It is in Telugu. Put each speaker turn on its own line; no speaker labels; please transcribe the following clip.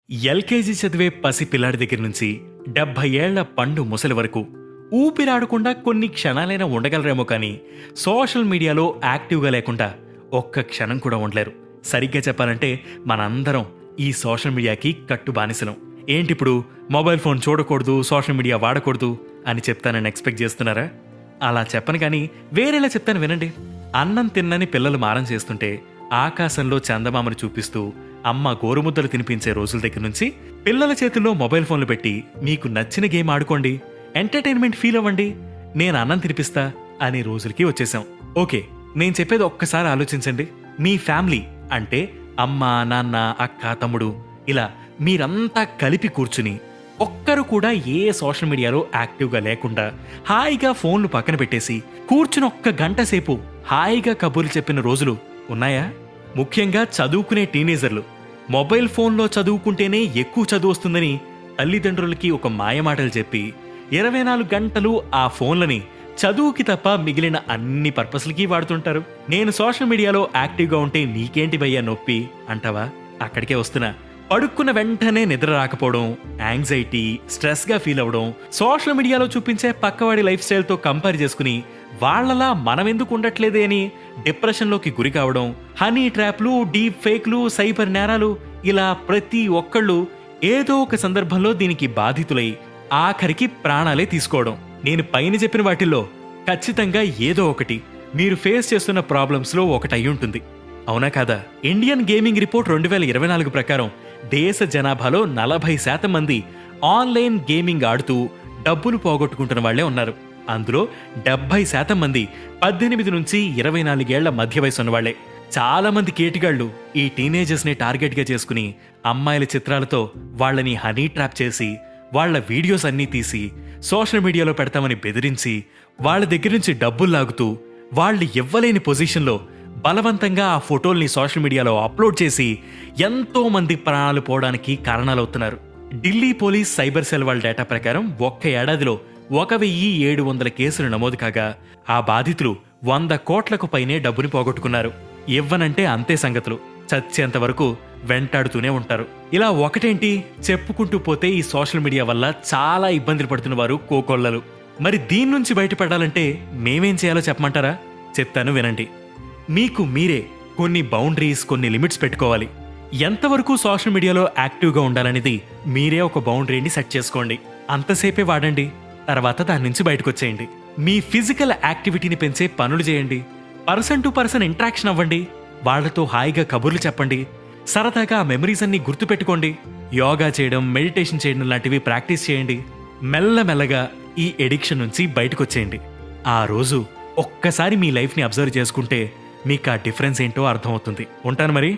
ఎల్కేజీ చదివే పసి పిల్లాడి దగ్గర నుంచి 70 ఏళ్ల పండు ముసలి వరకు ఊపిరాడకుండా కొన్ని క్షణాలైనా ఉండగలరేమో కానీ సోషల్ మీడియాలో యాక్టివ్గా లేకుండా ఒక్క క్షణం కూడా ఉండలేరు. సరిగ్గా చెప్పాలంటే మనందరం ఈ సోషల్ మీడియాకి కట్టు బానిసలం. ఏంటిప్పుడు మొబైల్ ఫోన్ చూడకూడదు, సోషల్ మీడియా వాడకూడదు అని చెప్తానని ఎక్స్పెక్ట్ చేస్తున్నారా? అలా చెప్పను కానీ వేరేలా చెప్తాను వినండి. అన్నం తిన్నని పిల్లలు మారం చేస్తుంటే ఆకాశంలో చందమామను చూపిస్తూ అమ్మ గోరుముద్దలు తినిపించే రోజుల దగ్గర నుంచి పిల్లల చేతుల్లో మొబైల్ ఫోన్లు పెట్టి మీకు నచ్చిన గేమ్ ఆడుకోండి, ఎంటర్టైన్మెంట్ ఫీల్ అవ్వండి, నేను అన్నం తినిపిస్తా అనే రోజులకి వచ్చేసాం. ఓకే, నేను చెప్పేది ఒక్కసారి ఆలోచించండి. మీ ఫ్యామిలీ అంటే అమ్మ, నాన్న, అక్క, తమ్ముడు ఇలా మీరంతా కలిపి కూర్చుని ఒక్కరు కూడా ఏ సోషల్ మీడియాలో యాక్టివ్గా లేకుండా హాయిగా ఫోన్లు పక్కన పెట్టేసి కూర్చుని ఒక్క గంట సేపు హాయిగా కబుర్లు చెప్పిన రోజులు ఉన్నాయా? ముఖ్యంగా చదువుకునే టీనేజర్లు మొబైల్ ఫోన్లో చదువుకుంటేనే ఎక్కువ చదువు వస్తుందని తల్లిదండ్రులకి ఒక మాయమాటలు చెప్పి 24 గంటలు ఆ ఫోన్లని చదువుకి తప్ప మిగిలిన అన్ని పర్పస్లకి వాడుతుంటారు. నేను సోషల్ మీడియాలో యాక్టివ్గా ఉంటే నీకేంటి భయ్యా నొప్పి అంటావా? అక్కడికే వస్తున్నా. పడుక్కున్న వెంటనే నిద్ర రాకపోవడం, యాంగ్జైటీ, స్ట్రెస్గా ఫీల్ అవ్వడం, సోషల్ మీడియాలో చూపించే పక్కవాడి లైఫ్ స్టైల్తో కంపేర్ చేసుకుని వాళ్లలా మనమెందుకు ఉండట్లేదే అని డిప్రెషన్లోకి గురి కావడం, హనీ ట్రాప్లు, డీప్ ఫేక్లు, సైబర్ నేరాలు ఇలా ప్రతి ఒక్కళ్ళు ఏదో ఒక సందర్భంలో దీనికి బాధితులై ఆఖరికి ప్రాణాలే తీసుకోవడం. నేను పైన చెప్పిన వాటిల్లో ఖచ్చితంగా ఏదో ఒకటి మీరు ఫేస్ చేస్తున్న ప్రాబ్లమ్స్లో ఒకటి అయి ఉంటుంది. అవునా కాదా? ఇండియన్ గేమింగ్ రిపోర్ట్ 2024 ప్రకారం దేశ జనాభాలో 40% మంది ఆన్లైన్ గేమింగ్ ఆడుతూ డబ్బులు పోగొట్టుకుంటున్న వాళ్లే ఉన్నారు. అందులో 70% మంది 18 నుంచి 24 ఏళ్ల మధ్య వయసు ఉన్నవాళ్లే. చాలా మంది కేటిగాళ్లు ఈ టీనేజర్స్ ని టార్గెట్ గా చేసుకుని అమ్మాయిల చిత్రాలతో వాళ్లని హనీ ట్రాప్ చేసి వాళ్ల వీడియోస్ అన్నీ తీసి సోషల్ మీడియాలో పెడతామని బెదిరించి వాళ్ల దగ్గర నుంచి డబ్బులు లాగుతూ వాళ్ళు ఇవ్వలేని పొజిషన్లో బలవంతంగా ఆ ఫోటోల్ని సోషల్ మీడియాలో అప్లోడ్ చేసి ఎంతో మంది ప్రాణాలు పోవడానికి కారణాలవుతున్నారు. ఢిల్లీ పోలీస్ సైబర్ సెల్ వాళ్ళ డేటా ప్రకారం ఒక్క ఏడాదిలో 1700 కేసులు నమోదు కాగా ఆ బాధితులు 100 కోట్లకు పైనే డబ్బుని పోగొట్టుకున్నారు. ఇవ్వనంటే అంతే సంగతులు, చచ్చేంత వరకు వెంటాడుతూనే ఉంటారు. ఇలా ఒకటేంటి చెప్పుకుంటూ పోతే ఈ సోషల్ మీడియా వల్ల చాలా ఇబ్బందులు పడుతున్న వారు కోకొల్లలు. మరి దీని నుంచి బయటపడాలంటే మేమేం చేయాలో చెప్పమంటారా? చెప్తాను వినండి. మీకు మీరే కొన్ని బౌండరీస్, కొన్ని లిమిట్స్ పెట్టుకోవాలి. ఎంతవరకు సోషల్ మీడియాలో యాక్టివ్గా ఉండాలనేది మీరే ఒక బౌండరీని సెట్ చేసుకోండి. అంతసేపే వాడండి, తర్వాత దాని నుంచి బయటకు వచ్చేయండి. మీ ఫిజికల్ యాక్టివిటీని పెంచే పనులు చేయండి. పర్సన్ టు పర్సన్ ఇంటరాక్షన్ అవ్వండి. వాళ్లతో హాయిగా కబుర్లు చెప్పండి. సరదాగా ఆ మెమరీస్ అన్ని గుర్తుపెట్టుకోండి. యోగా చేయడం, మెడిటేషన్ చేయడం లాంటివి ప్రాక్టీస్ చేయండి. మెల్లమెల్లగా ఈ ఎడిక్షన్ నుంచి బయటకు వచ్చేయండి. ఆ రోజు ఒక్కసారి మీ లైఫ్ని అబ్జర్వ్ చేసుకుంటే మీకు ఆ డిఫరెన్స్ ఏంటో అర్థమవుతుంది. ఉంటాను మరి.